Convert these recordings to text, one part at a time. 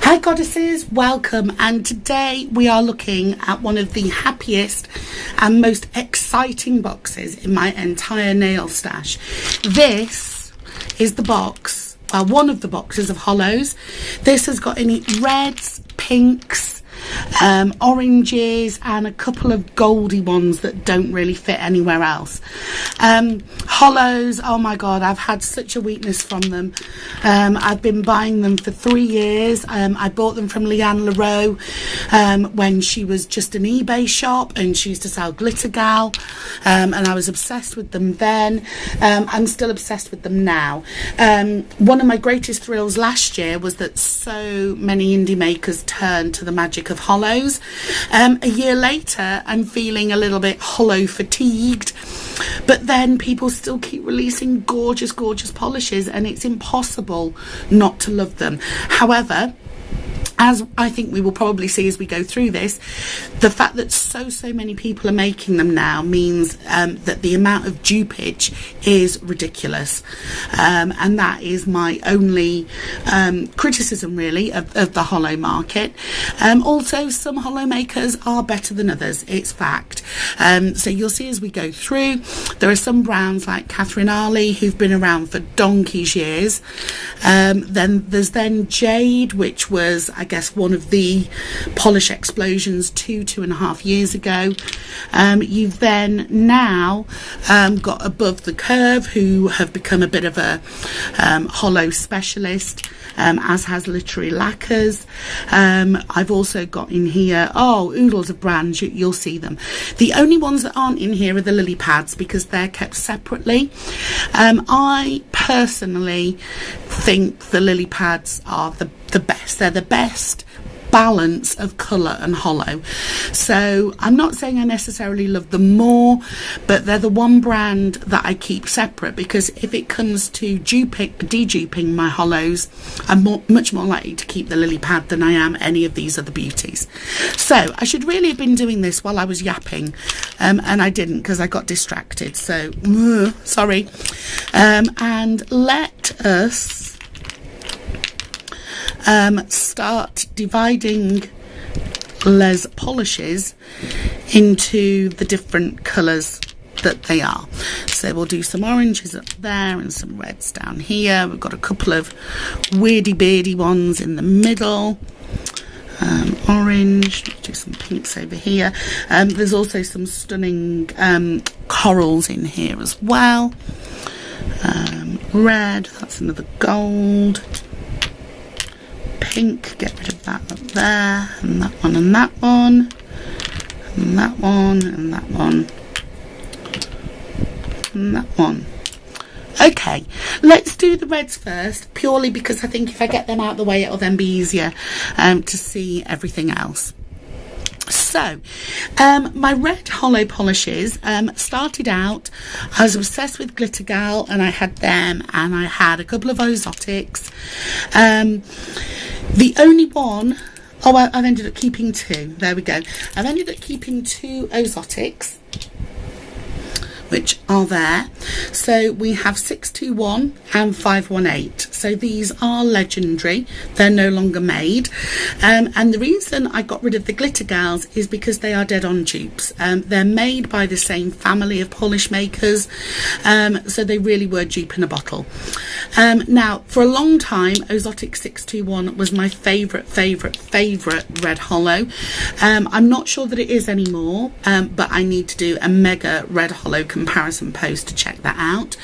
Hi goddesses, welcome, and today we are looking at one of the happiest and most exciting boxes in my entire nail stash. This is the box, one of the boxes of holos. This has got in it reds, pinks, oranges and a couple of goldy ones that don't really fit anywhere else. Holos, oh my god, I've had such a weakness from them. I've been buying them for 3 years. I bought them from Leanne Leroux when she was just an eBay shop and she used to sell Glitter Gal, and I was obsessed with them then. I'm still obsessed with them now. One of my greatest thrills last year was that so many indie makers turned to the magic of holos. A year later I'm feeling a little bit holo fatigued, but then people still keep releasing gorgeous polishes and it's impossible not to love them. However, as I think we will probably see as we go through this, the fact that so many people are making them now means that the amount of dupage is ridiculous, and that is my only criticism really of the holo market. Also, some holo makers are better than others, it's fact. So you'll see as we go through, there are some brands like Catherine Ali who've been around for donkey's years. Then there's Jade, which was, I guess, one of the polish explosions 2.5 years ago. You've then now got Above the Curve, who have become a bit of a holo specialist, as has Literary Lacquers. I've also got in here, oodles of brands, you'll see them. The only ones that aren't in here are the lily pads because they're kept separately. I personally think the lily pads are the best. They're the best balance of colour and holo. So I'm not saying I necessarily love them more, but they're the one brand that I keep separate because if it comes to de-duping my holos, I'm much more likely to keep the lily pad than I am any of these other beauties. So I should really have been doing this while I was yapping, and I didn't because I got distracted, so sorry. And let us start dividing les polishes into the different colours that they are. So we'll do some oranges up there and some reds down here. We've got a couple of weirdy beardy ones in the middle. Orange, let's do some pinks over here. There's also some stunning corals in here as well. Red, that's another gold. Pink, get rid of that up there, and that one, and that one, and that one, and that one, and that one. Okay, let's do the reds first, purely because I think if I get them out of the way it'll then be easier to see everything else. So, my red holo polishes started out, I was obsessed with Glitter Gal and I had them, and I had a couple of Exotics. The only one, I've ended up keeping two, there we go. I've ended up keeping two Exotics, which are there. So we have 621 and 518. So these are legendary. They're no longer made. And the reason I got rid of the Glitter Gals is because they are dead on dupes. They're made by the same family of polish makers. So they really were dupe in a bottle. Now, for a long time, Exotic 621 was my favourite red holo. I'm not sure that it is anymore, but I need to do a mega red holo comparison post to check that out.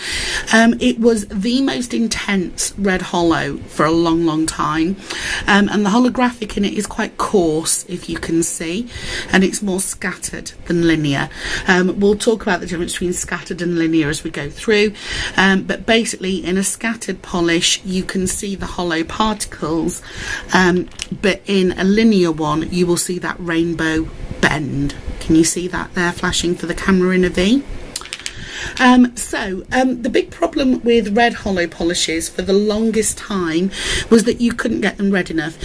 It was the most intense red holo for a long time, and the holographic in it is quite coarse, if you can see, and it's more scattered than linear. We'll talk about the difference between scattered and linear as we go through, but basically in a scattered polish you can see the holo particles, but in a linear one you will see that rainbow bend. Can you see that there flashing for the camera in a V? The big problem with red holo polishes for the longest time was that you couldn't get them red enough.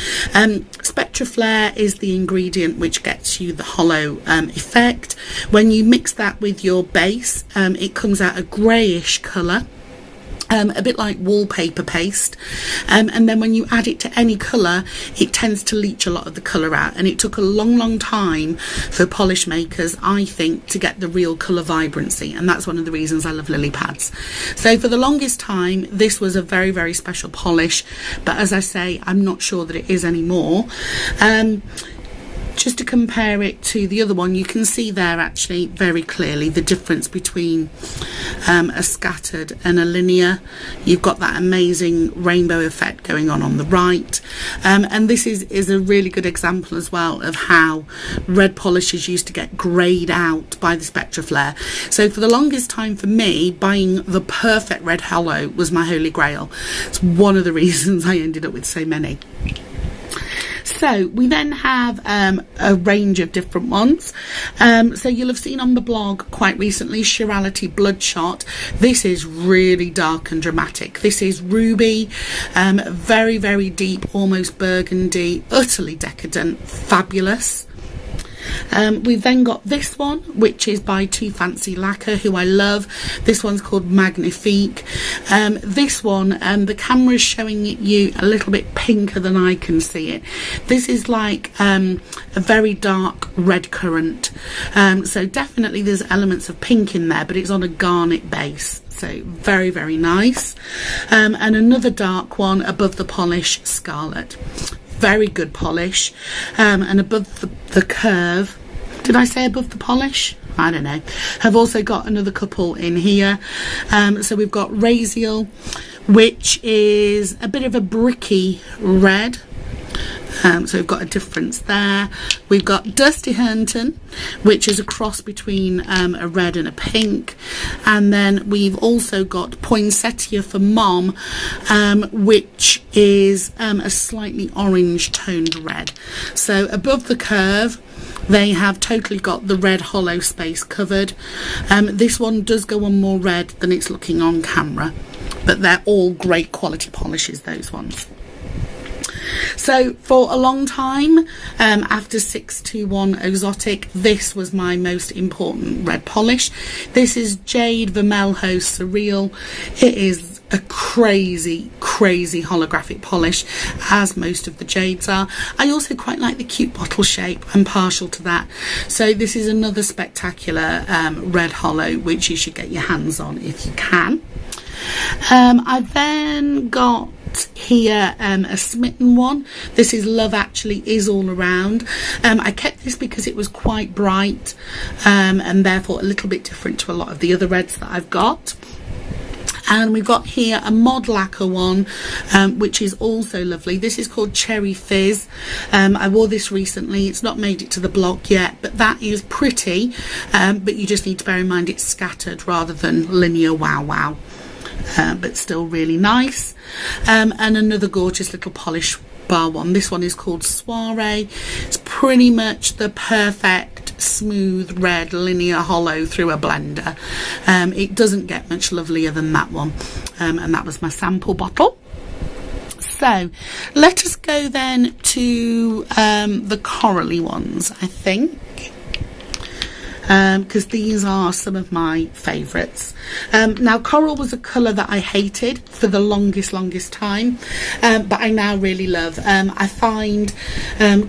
Spectra Flare is the ingredient which gets you the holo effect. When you mix that with your base, it comes out a greyish colour. a bit like wallpaper paste, and then when you add it to any colour, it tends to leach a lot of the colour out, and it took a long time for polish makers, I think, to get the real colour vibrancy, and that's one of the reasons I love lily pads. So for the longest time this was a very special polish, but as I say, I'm not sure that it is anymore. Just to compare it to the other one, you can see there actually very clearly the difference between a scattered and a linear. You've got that amazing rainbow effect going on the right, and this is a really good example as well of how red polishes used to get greyed out by the Spectraflare. So for the longest time for me, buying the perfect red holo was my holy grail. It's one of the reasons I ended up with so many. So we then have a range of different ones. So you'll have seen on the blog quite recently, Chirality Bloodshot. This is really dark and dramatic. This is ruby, very deep, almost burgundy, utterly decadent, fabulous. We've then got this one, which is by Too Fancy Lacquer, who I love. This one's called Magnifique. This one, the camera is showing you a little bit pinker than I can see it. This is like a very dark red currant. So definitely there's elements of pink in there, but it's on a garnet base. So very nice. And another dark one above the polish, Scarlet. Very good polish, and above the curve, did I say above the polish? I don't know. I've also got another couple in here. So we've got Raziel, which is a bit of a bricky red. So we've got a difference there. We've got Dusty Herndon, which is a cross between a red and a pink, and then we've also got Poinsettia for Mom, which is a slightly orange toned red. So above the curve they have totally got the red hollow space covered. This one does go on more red than it's looking on camera, but they're all great quality polishes, those ones. So for a long time, after 621 Exotic, this was my most important red polish. This is Jade Vermelho Surreal. It is a crazy holographic polish, as most of the jades are. I also quite like the cute bottle shape. I'm partial to that. So this is another spectacular red holo, which you should get your hands on if you can. I then got here a Smitten one. This is Love Actually Is All Around. I kept this because it was quite bright, and therefore a little bit different to a lot of the other reds that I've got. And we've got here a mod lacquer one, which is also lovely. This is called Cherry Fizz. I wore this recently. It's not made it to the blog yet, but that is pretty, but you just need to bear in mind it's scattered rather than linear wow. But still really nice. And another gorgeous little polish bar one. This one is called Soiree. It's pretty much the perfect smooth red linear holo through a blender. It doesn't get much lovelier than that one, and that was my sample bottle. So let us go then to the corally ones, I think, because these are some of my favourites. Now coral was a colour that I hated for the longest time, but I now really love. I find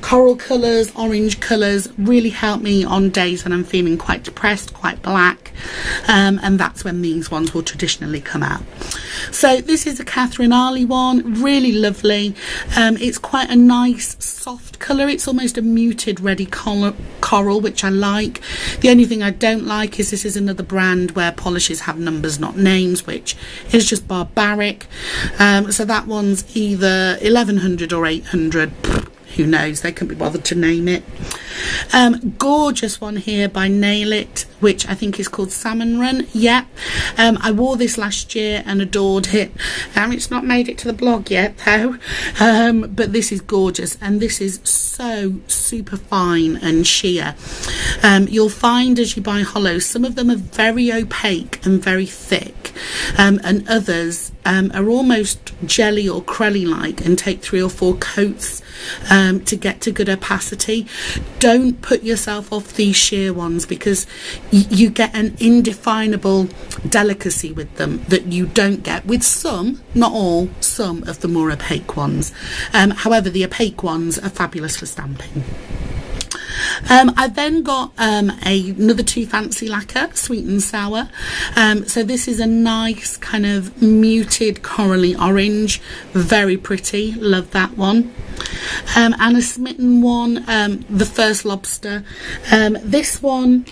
coral colours, orange colours really help me on days when I'm feeling quite depressed, quite black, and that's when these ones will traditionally come out. So this is a Catherine Arley one, really lovely. It's quite a nice soft colour. It's almost a muted reddy coral, which I like. The only thing I don't like is this is another brand where polishes have numbers, not names, which is just barbaric. So that one's either 1100 or 800. Who knows? They couldn't be bothered to name it. Gorgeous one here by Nail It, which I think is called Salmon Run. Yeah, I wore this last year and adored it. It's not made it to the blog yet though, but this is gorgeous, and this is so super fine and sheer. You'll find as you buy holos, some of them are very opaque and very thick, and others are almost jelly or crelly like and take 3 or 4 coats to get to good opacity. Don't put yourself off these sheer ones, because you get an indefinable delicacy with them that you don't get with some, not all, some of the more opaque ones. However, the opaque ones are fabulous for stamping. I then got another Too Fancy lacquer, sweet and sour. So this is a nice kind of muted corally orange, very pretty, love that one. And a Smitten one, the First Lobster. This one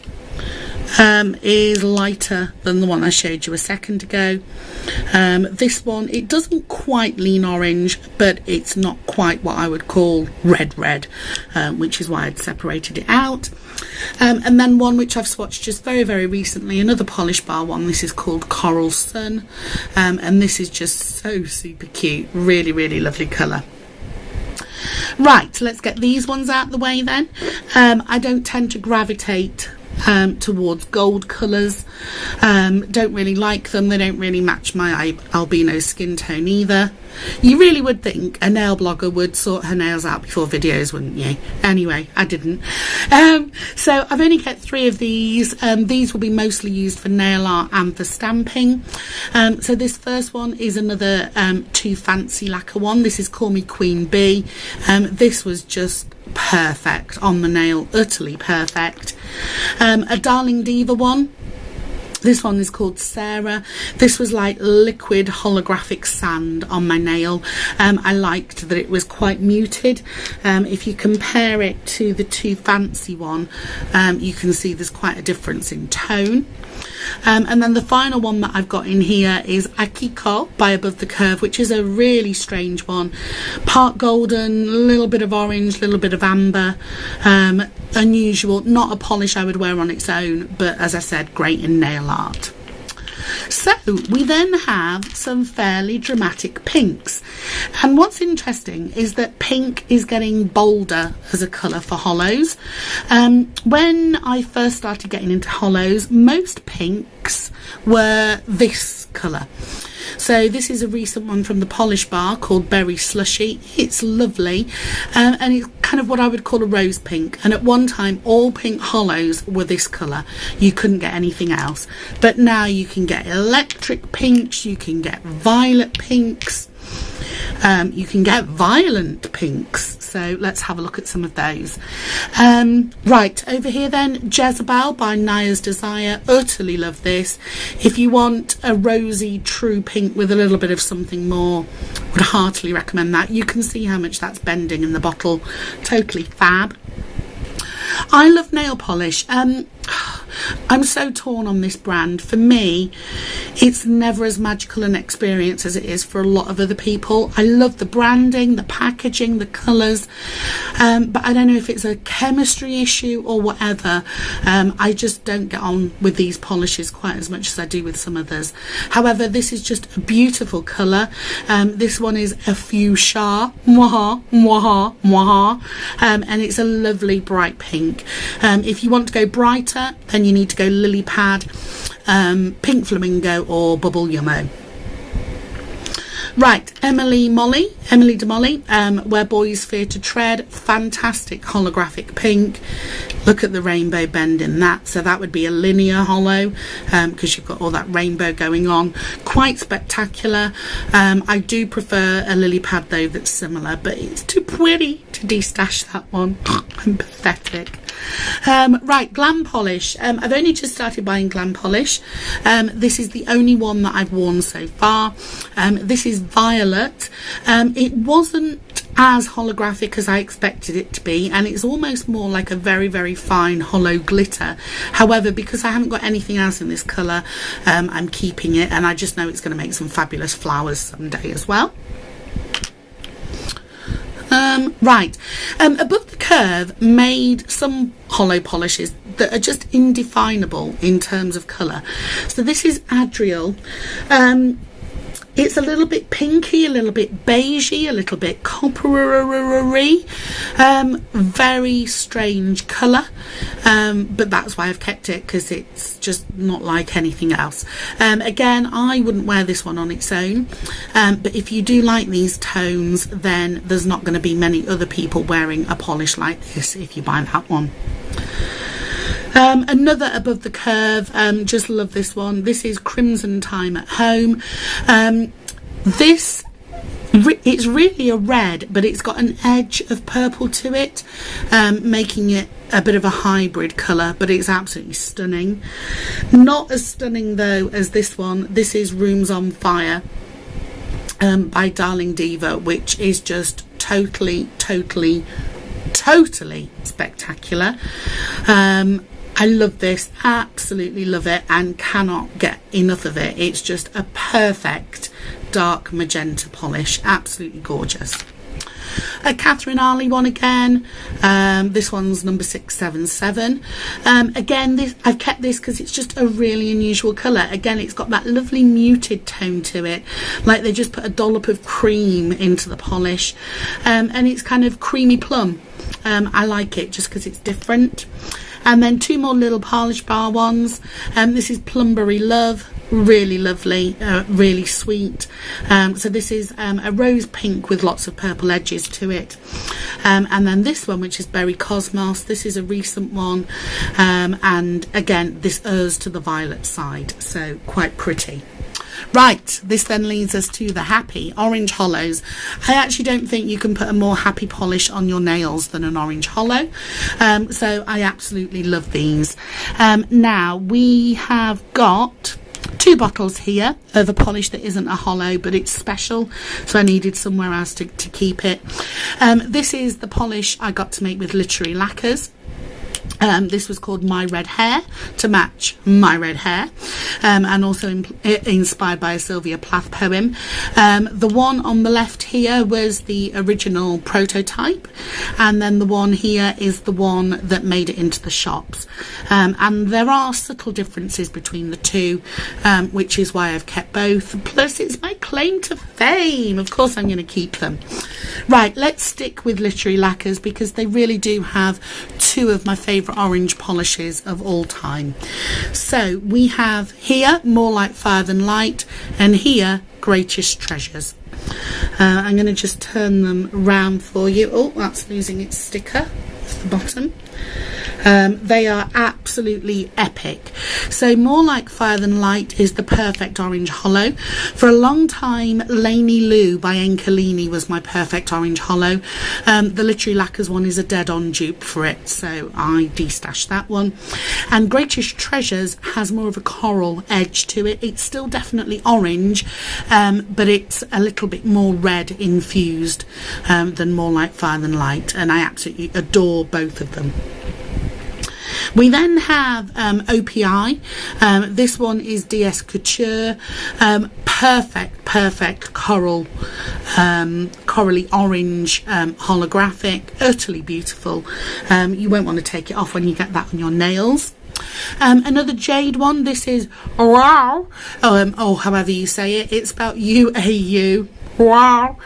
is lighter than the one I showed you a second ago. This one, it doesn't quite lean orange, but it's not quite what I would call red, which is why I'd separated it out. And then one which I've swatched just very, very recently, another Polish Bar one. This is called Coral Sun, and this is just so super cute, really, really lovely colour. Right, let's get these ones out the way then. I don't tend to gravitate towards gold colours. Don't really like them. They don't really match my albino skin tone either. You really would think a nail blogger would sort her nails out before videos, wouldn't you? Anyway, I didn't. So I've only got 3 of these. These will be mostly used for nail art and for stamping. So this first one is another Too Fancy lacquer one. This is Call Me Queen Bee. This was just perfect on the nail, utterly perfect. A Darling Diva one. This one is called Sarah. This was like liquid holographic sand on my nail. I liked that it was quite muted. If you compare it to the Too Fancy one, you can see there's quite a difference in tone. And then the final one that I've got in here is Akiko by Above the Curve, which is a really strange one. Part golden, a little bit of orange, a little bit of amber. Unusual, not a polish I would wear on its own, but as I said, great in nail art. So we then have some fairly dramatic pinks, and what's interesting is that pink is getting bolder as a colour for holos. When I first started getting into holos, most pinks were this colour. So this is a recent one from the Polish Bar called Berry Slushy. It's lovely, and it's kind of what I would call a rose pink. And at one time, all pink holos were this colour. You couldn't get anything else. But now you can get electric pinks, you can get violet pinks, you can get violent pinks. So let's have a look at some of those. Right, over here then, Jezebel by Naya's Desire. Utterly love this. If you want a rosy true pink with a little bit of something more, would heartily recommend that. You can see how much that's bending in the bottle. Totally fab. I love nail polish. I'm so torn on this brand. For me, it's never as magical an experience as it is for a lot of other people. I love the branding, the packaging, the colours, but I don't know if it's a chemistry issue or whatever. I just don't get on with these polishes quite as much as I do with some others. However, this is just a beautiful colour. This one is a fuchsia, mwaha, mwaha, mwaha, and it's a lovely bright pink. If you want to go brighter, then you need to go Lily Pad, Pink Flamingo or Bubble Yummo. Right, Emily de Molly, Where Boys Fear to Tread. Fantastic holographic pink. Look at the rainbow bend in that. So that would be a linear holo, because you've got all that rainbow going on. Quite spectacular. I do prefer a lily pad though that's similar, but it's too pretty to destash that one. I'm pathetic. Right, Glam Polish. I've only just started buying Glam Polish. This is the only one that I've worn so far. This is Violet. It wasn't as holographic as I expected it to be, and it's almost more like a very, very fine holo glitter. However, because I haven't got anything else in this colour, I'm keeping it, and I just know it's going to make some fabulous flowers someday as well. Right, Above the Curve made some holo polishes that are just indefinable in terms of colour. So this is Adriel. It's a little bit pinky, a little bit beigey, a little bit coppery, very strange colour, but that's why I've kept it, because it's just not like anything else. Again, I wouldn't wear this one on its own, but if you do like these tones, then there's not going to be many other people wearing a polish like this if you buy that one. Another above the curve, just love this one. This is Crimson Time at Home. It's really a red, but it's got an edge of purple to it, making it a bit of a hybrid colour, but it's absolutely stunning. Not as stunning though as this one. This is Rooms on Fire by Darling Diva, which is just totally spectacular. I love this, absolutely love it, and cannot get enough of it. It's just a perfect dark magenta polish, absolutely gorgeous. A Catherine Arley one again. This one's number 677. Again, I've kept this because it's just a really unusual colour. Again, it's got that lovely muted tone to it, like they just put a dollop of cream into the polish, and it's kind of creamy plum. I like it just because it's different. And then two more little polish bar ones. This is Plumberry Love, really lovely, really sweet. So this is a rose pink with lots of purple edges to it. And then this one, which is Berry Cosmos, this is a recent one, and again this errs to the violet side, so quite pretty. Right, this then leads us to the happy orange hollows. I actually don't think you can put a more happy polish on your nails than an orange hollow, so I absolutely love these. Now we have got two bottles here of a polish that isn't a hollow, but it's special, so I needed somewhere else to keep it. This is the polish I got to make with Literary Lacquers. This was called My Red Hair, to match my red hair, and also inspired by a Sylvia Plath poem. The one on the left here was the original prototype, and then the one here is the one that made it into the shops. And there are subtle differences between the two, which is why I've kept both. Plus, it's my claim to fame. Of course, I'm going to keep them. Right, let's stick with Literary Lacquers because they really do have two of my favourite orange polishes of all time. So we have here More Like Fire Than Light, and here Greatest Treasures. I'm going to just turn them round for you. Oh, that's losing its sticker off the bottom. They are absolutely epic. So More Like Fire Than Light is the perfect orange hollow. For a long time, Laney Lou by Encolini was my perfect orange hollow. The Literary Lacquers one is a dead-on dupe for it, so I destashed that one. And Greatest Treasures has more of a coral edge to it. It's still definitely orange, but it's a little bit more red infused than More Like Fire Than Light, and I absolutely adore both of them. We then have OPI. This one is DS Couture. Perfect corally orange, holographic, utterly beautiful. You won't want to take it off when you get that on your nails. Another jade one. This is wow. However you say it. It's spelled UAU. Wow.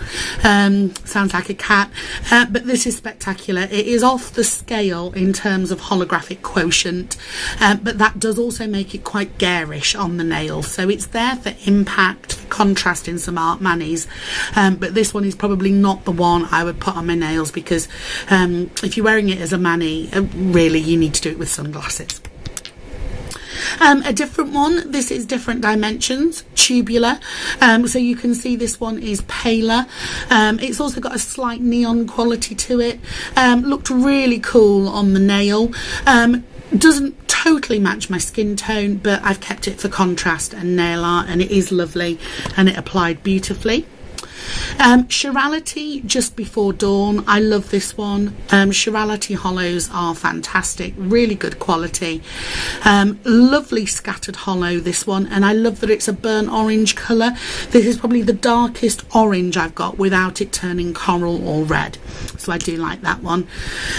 Sounds like a cat, but this is spectacular. It is off the scale in terms of holographic quotient, but that does also make it quite garish on the nail, so it's there for impact, for contrast in some art manis, but this one is probably not the one I would put on my nails because if you're wearing it as a mani, really you need to do it with sunglasses. A different one, this is Different Dimensions, tubular, so you can see this one is paler. It's also got a slight neon quality to it. Looked really cool on the nail. Doesn't totally match my skin tone, but I've kept it for contrast and nail art, and it is lovely and it applied beautifully. Chirality, Just Before Dawn. I love this one. Chirality hollows are fantastic, really good quality. Lovely scattered hollow, this one, and I love that it's a burnt orange colour. This is probably the darkest orange I've got without it turning coral or red, so I do like that one.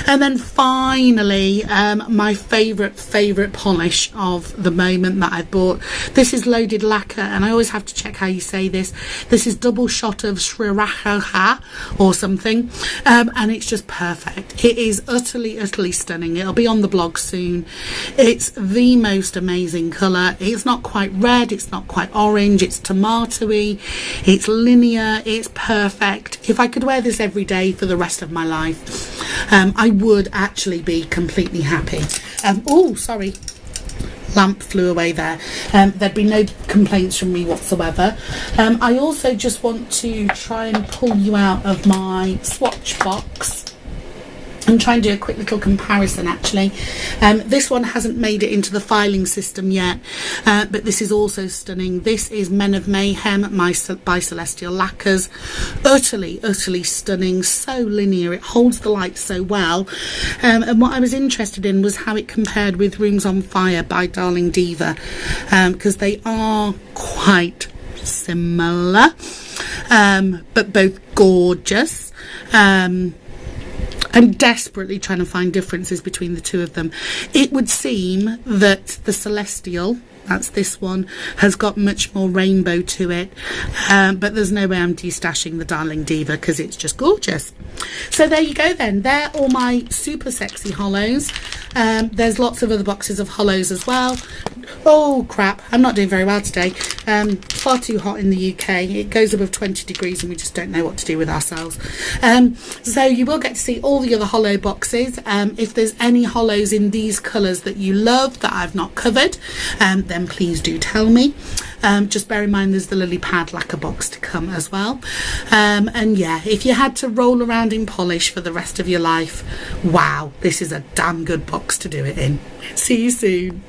And then finally, my favourite polish of the moment that I've bought. This is Loaded Lacquer, and I always have to check how you say this. This is double shot of Sriracha or something, and it's just perfect. It is utterly stunning. It'll be on the blog soon. It's the most amazing colour. It's not quite red, it's not quite orange, it's tomatoey, it's linear, it's perfect. If I could wear this every day for the rest of my life, I would actually be completely happy. Oh, sorry, lamp flew away there. There'd be no complaints from me whatsoever. I also just want to try and pull you out of my swatch box and try and do a quick little comparison actually. This one hasn't made it into the filing system yet, but this is also stunning. This is Men of Mayhem by Celestial Lacquers. Utterly stunning, so linear, it holds the light so well. And what I was interested in was how it compared with Rooms on Fire by Darling Diva, because they are quite similar, but both gorgeous. I'm desperately trying to find differences between the two of them. It would seem that the Celestial, that's this one, has got much more rainbow to it, but there's no way I'm destashing the Darling Diva because it's just gorgeous. So there you go then. They're all my super sexy hollows. There's lots of other boxes of hollows as well. Oh crap, I'm not doing very well today. Far too hot in the UK. It goes above 20 degrees and we just don't know what to do with ourselves. So you will get to see all the other hollow boxes. If there's any hollows in these colours that you love that I've not covered, then please do tell me. Just bear in mind there's the lily pad lacquer box to come as well. And yeah, if you had to roll around in polish for the rest of your life, wow, this is a damn good box to do it in. See you soon.